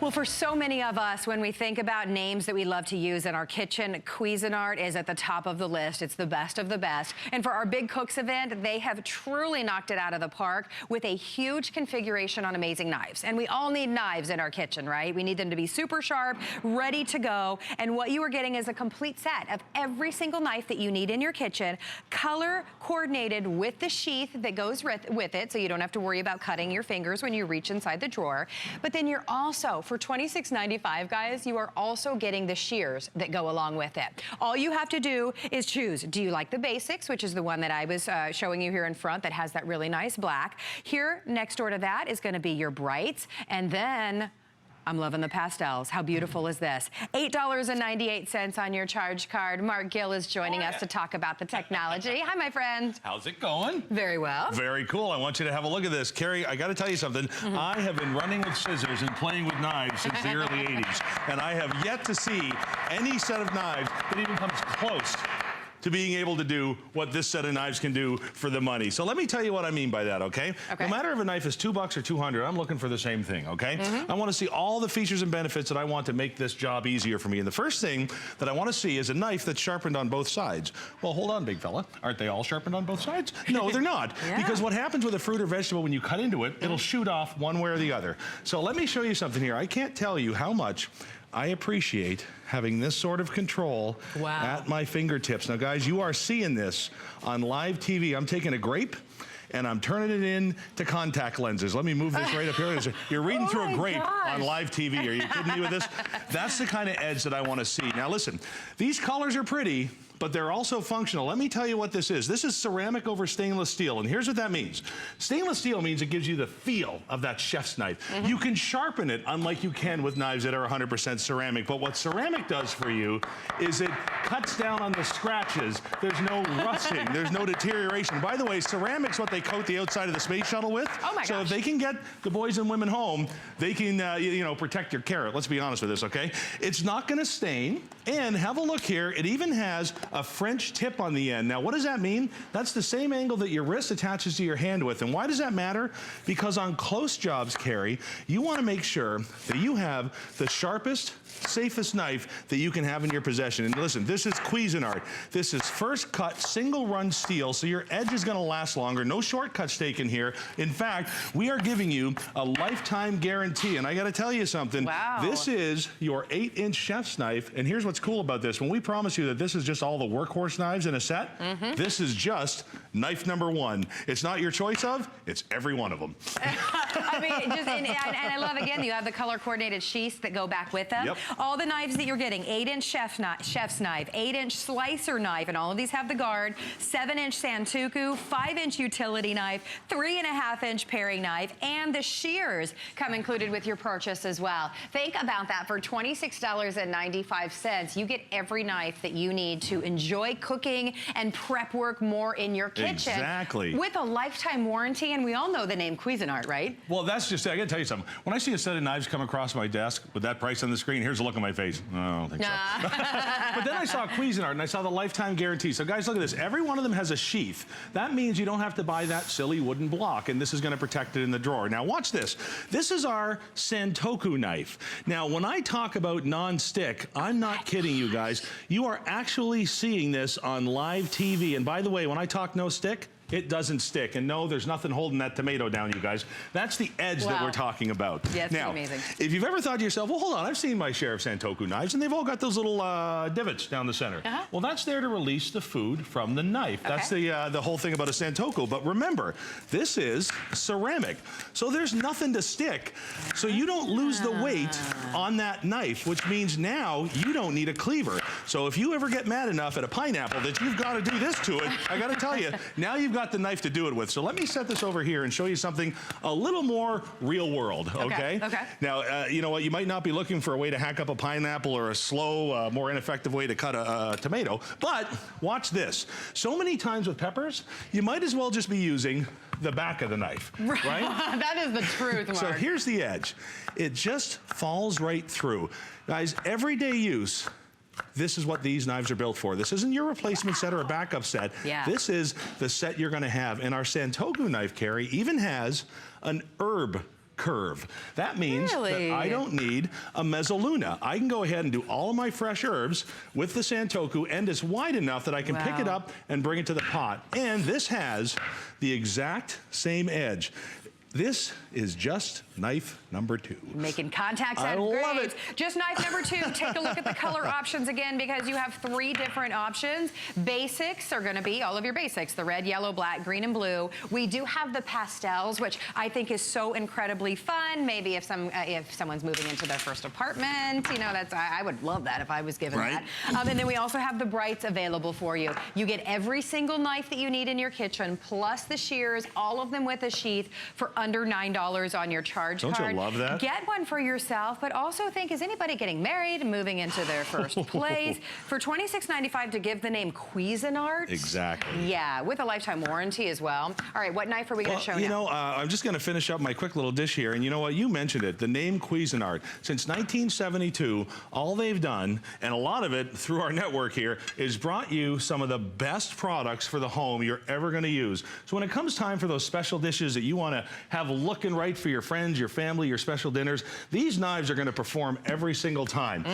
Well, for so many of us, when we think about names that we love to use in our kitchen, Cuisinart is at the top of the list. It's the best of the best. And for our Big Cooks event, they have truly knocked it out of the park with a huge configuration on amazing knives. And we all need knives in our kitchen, right? We need them to be super sharp, ready to go. And what you are getting is a complete set of every single knife that you need in your kitchen, color coordinated with the sheath that goes with it, so you don't have to worry about cutting your fingers when you reach inside the drawer. But then you're also, for $26.95, guys, you are also getting the shears that go along with it. All you have to do is choose. Do you like the basics, which is the one that I was showing you here in front that has that really nice black. Here, next door to that is gonna be your brights. And then, I'm loving the pastels. How beautiful is this? $8.98 on your charge card. Mark Gill is joining us to talk about the technology. Hi, my friend. How's it going? Very well. Very cool. I want you to have a look at this. Carrie, I got to tell you something. I have been running with scissors and playing with knives since the early 80s, and I have yet to see any set of knives that even comes close to being able to do what this set of knives can do for the money. So let me tell you what I mean by that, okay? No matter if a knife is $2 or $200, I'm looking for the same thing, okay? I want to see all the features and benefits that I want to make this job easier for me. And the first thing that I want to see is a knife that's sharpened on both sides. Well, hold on, big fella. Aren't they all sharpened on both sides? No, they're not. Because what happens with a fruit or vegetable when you cut into it, it'll shoot off one way or the other. So let me show you something here. I can't tell you how much I appreciate having this sort of control at my fingertips. Now, guys, you are seeing this on live TV. I'm taking a grape and I'm turning it into contact lenses. Let me move this right up here. You're reading through a grape on live TV. Are you kidding me with this? That's the kind of edge that I want to see. Now, listen, these colors are pretty, but they're also functional. Let me tell you what this is. This is ceramic over stainless steel, and here's what that means. Stainless steel means it gives you the feel of that chef's knife. You can sharpen it unlike you can with knives that are 100% ceramic, but what ceramic does for you is it cuts down on the scratches. There's no rusting, there's no deterioration. By the way, ceramic's what they coat the outside of the space shuttle with. So if they can get the boys and women home, they can, you know, protect your carrot. Let's be honest with this, okay? It's not gonna stain, and have a look here. It even has a French tip on the end. Now, what does that mean? That's the same angle that your wrist attaches to your hand with. And why does that matter? Because on close jobs, Carrie, you want to make sure that you have the sharpest, safest knife that you can have in your possession. And listen, this is Cuisinart. This is first cut, single run steel, so your edge is going to last longer. No shortcuts taken here. In fact, we are giving you a lifetime guarantee. And I got to tell you something. This is your 8-inch chef's knife. And here's what's cool about this. When we promise you that this is just all the workhorse knives in a set, this is just knife number 1. It's not your choice of, it's every one of them. I mean, and I love, again, you have the color coordinated sheaths that go back with them. All the knives that you're getting, 8-inch chef's knife, 8-inch slicer knife, and all of these have the guard, 7-inch Santoku, 5-inch utility knife, 3.5-inch paring knife, and the shears come included with your purchase as well. Think about that. For $26.95, you get every knife that you need to enjoy cooking and prep work more in your kitchen. With a lifetime warranty, and we all know the name Cuisinart, right? Well, that's just, I gotta tell you something. When I see a set of knives come across my desk with that price on the screen, here's a look on my face. Oh, I don't think so. But then I saw Cuisinart and I saw the lifetime guarantee. So guys, look at this. Every one of them has a sheath. That means you don't have to buy that silly wooden block, and this is gonna protect it in the drawer. Now watch this. This is our Santoku knife. Now, when I talk about non-stick, I'm not kidding you guys. You are actually seeing this on live TV. And by the way, when I talk no stick, it doesn't stick. And no, there's nothing holding that tomato down, you guys. That's the edge that we're talking about. Yeah, it's now, amazing. If you've ever thought to yourself, well, hold on, I've seen my share of Santoku knives, and they've all got those little divots down the center. Well, that's there to release the food from the knife. That's the whole thing about a Santoku. But remember, this is ceramic. So there's nothing to stick. So you don't lose the weight on that knife, which means now you don't need a cleaver. So if you ever get mad enough at a pineapple that you've got to do this to it, I got to tell you, now you've got the knife to do it with. So let me set this over here and show you something a little more real world, okay? Now, you know what, you might not be looking for a way to hack up a pineapple or a slow, more ineffective way to cut a tomato, but watch this. So many times with peppers, you might as well just be using the back of the knife, right? That is the truth, Mark. So here's the edge. It just falls right through. Guys, everyday use, this is what these knives are built for. This isn't your replacement set or a backup set. This is the set you're gonna have. And our Santoku knife, Carrie, even has an herb curve. That means Really? that I don't need a mezzaluna. I can go ahead and do all of my fresh herbs with the Santoku, and it's wide enough that I can pick it up and bring it to the pot. And this has the exact same edge. This is just knife number 2. Making contacts out of love grades. it. Just knife number 2. Take a look at the color options again, because you have 3 different options. Basics are going to be all of your basics: the red, yellow, black, green, and blue. We do have the pastels, which I think is so incredibly fun. Maybe if someone's moving into their first apartment, you know, I would love that if I was given that. And then we also have the brights available for you. You get every single knife that you need in your kitchen, plus the shears, all of them with a sheath, for under $9 on your charge card. Don't you love that? Get one for yourself, but also think, is anybody getting married and moving into their first place? For $26.95 to give the name Cuisinart. Exactly. Yeah, with a lifetime warranty as well. All right, what knife are we going to show now? You know, I'm just going to finish up my quick little dish here, and you know what? You mentioned it, the name Cuisinart. Since 1972, all they've done, and a lot of it through our network here, is brought you some of the best products for the home you're ever going to use. So when it comes time for those special dishes that you want to have looking right for your friends, your family, your special dinners, these knives are going to perform every single time.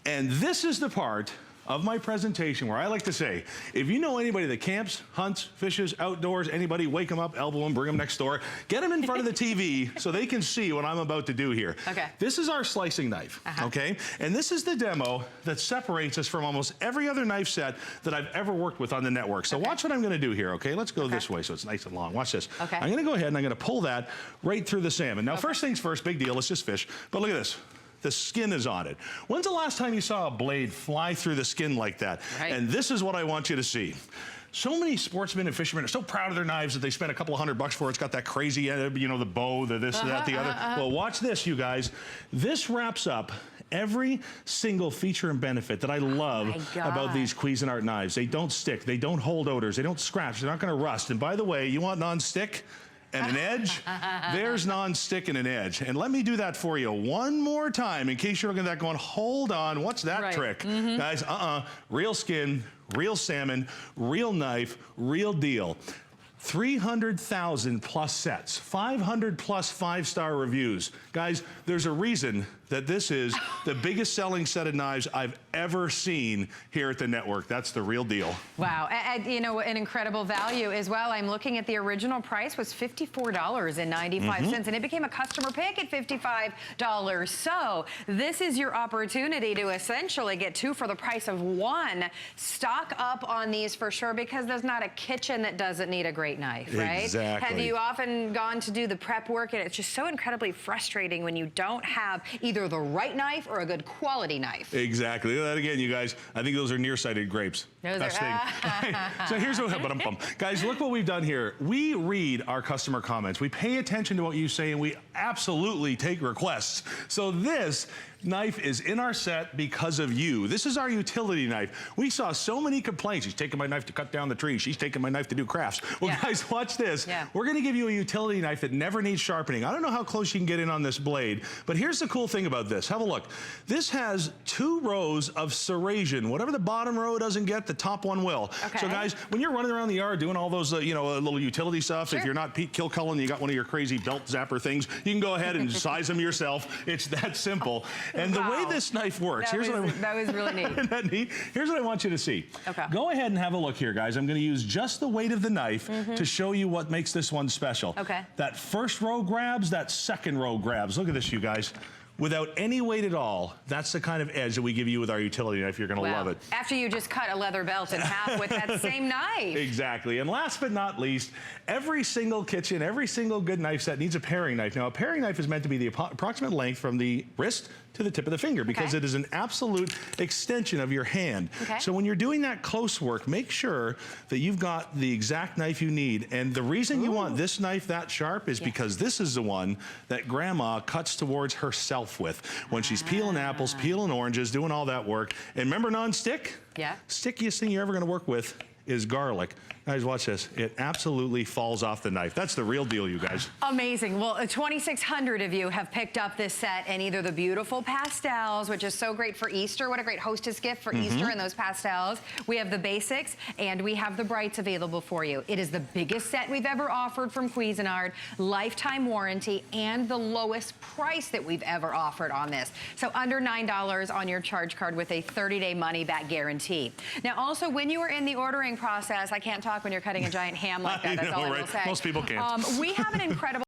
And this is the part of my presentation where I like to say, if you know anybody that camps, hunts, fishes, outdoors, anybody, wake them up, elbow them, bring them next door, get them in front of the TV so they can see what I'm about to do here. This is our slicing knife, okay? And this is the demo that separates us from almost every other knife set that I've ever worked with on the network. So watch what I'm gonna do here, okay? Let's go this way so it's nice and long. Watch this. I'm gonna go ahead and I'm gonna pull that right through the salmon. Now, first things first, big deal, let's just fish. But look at this. The skin is on it. When's the last time you saw a blade fly through the skin like that? And this is what I want you to see. So many sportsmen and fishermen are so proud of their knives that they spend a couple of $100 for it. It's got that crazy, you know, the bow, the this, that, the other. Well, watch this, you guys. This wraps up every single feature and benefit that I love about these Cuisinart knives. They don't stick, they don't hold odors, they don't scratch, they're not gonna rust. And by the way, you want non-stick and an edge? There's non-stick and an edge. And let me do that for you one more time in case you're looking at that going, hold on, what's that trick? Guys, real skin, real salmon, real knife, real deal. 300,000 plus sets, 500 plus 5-star reviews. Guys, there's a reason that this is the biggest selling set of knives I've ever seen here at the network. That's the real deal. Wow, and you know, an incredible value as well. I'm looking at the original price was $54.95, and it became a customer pick at $55. So this is your opportunity to essentially get 2 for the price of 1. Stock up on these for sure, because there's not a kitchen that doesn't need a great knife, right? Exactly. Have you often gone to do the prep work, and it's just so incredibly frustrating when you don't have either the right knife or a good quality knife? Exactly. Look at that again, you guys. I think those are nearsighted grapes. Best thing. So here's what, guys, look what we've done here. We read our customer comments. We pay attention to what you say, and we absolutely take requests. So this knife is in our set because of you. This is our utility knife. We saw so many complaints. She's taking my knife to cut down the tree. She's taking my knife to do crafts. Well, guys, watch this. We're going to give you a utility knife that never needs sharpening. I don't know how close you can get in on this blade, but here's the cool thing about this. Have a look. This has 2 rows of serration. Whatever the bottom row doesn't get, the top one will. So guys, when you're running around the yard doing all those, you know, little utility stuff, if you're not Pete Kilcullen, you got one of your crazy belt zapper things, you can go ahead and size them yourself. It's that simple. And the way this knife works, that was really neat. Isn't that neat? Here's what I want you to see. Go ahead and have a look here, guys. I'm going to use just the weight of the knife to show you what makes this one special. That first row grabs, that second row grabs. Look at this, you guys. Without any weight at all, that's the kind of edge that we give you with our utility knife. You're going to love it. After you just cut a leather belt in half with that same knife. Exactly. And last but not least, every single kitchen, every single good knife set needs a paring knife. Now, a paring knife is meant to be the approximate length from the wrist to the tip of the finger, because it is an absolute extension of your hand. So when you're doing that close work, make sure that you've got the exact knife you need. And the reason you want this knife that sharp is because this is the one that Grandma cuts towards herself with when she's peeling apples, peeling oranges, doing all that work. And remember non-stick? Stickiest thing you're ever going to work with is garlic. Guys, watch this. It absolutely falls off the knife. That's the real deal, you guys. Amazing. Well, 2,600 of you have picked up this set in either the beautiful pastels, which is so great for Easter. What a great hostess gift for Easter in those pastels. We have the basics, and we have the brights available for you. It is the biggest set we've ever offered from Cuisinart, lifetime warranty, and the lowest price that we've ever offered on this. So under $9 on your charge card with a 30-day money-back guarantee. Now, also, when you are in the ordering process, I can't talk when you're cutting a giant ham like that. That's all I will say. Most people can't. We have an incredible